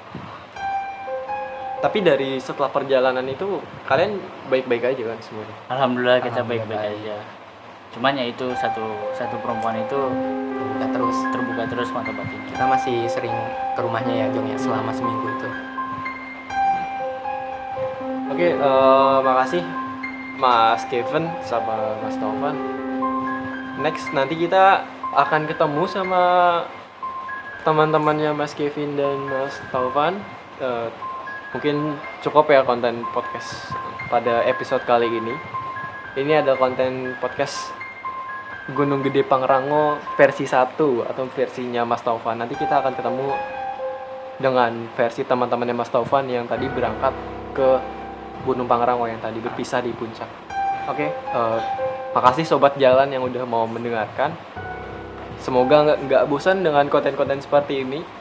Tapi dari setelah perjalanan itu kalian baik-baik aja kan semuanya? Alhamdulillah kita Alhamdulillah baik-baik aja. Cuman ya itu satu perempuan itu terbuka terus mata batin. Kita masih sering ke rumahnya ya Jong ya selama seminggu itu. Oke, makasih Mas Kevin sama Mas Taufan. Next nanti kita akan ketemu sama teman-temannya Mas Kevin dan Mas Taufan. Mungkin cukup ya konten podcast pada episode kali ini. Ini ada konten podcast Gunung Gede Pangrango versi 1 atau versinya Mas Taufan. Nanti kita akan ketemu dengan versi teman-temannya Mas Taufan yang tadi berangkat ke Gunung Pangrango yang tadi berpisah di puncak. Oke, makasih sobat jalan yang udah mau mendengarkan. Semoga nggak bosan dengan konten-konten seperti ini.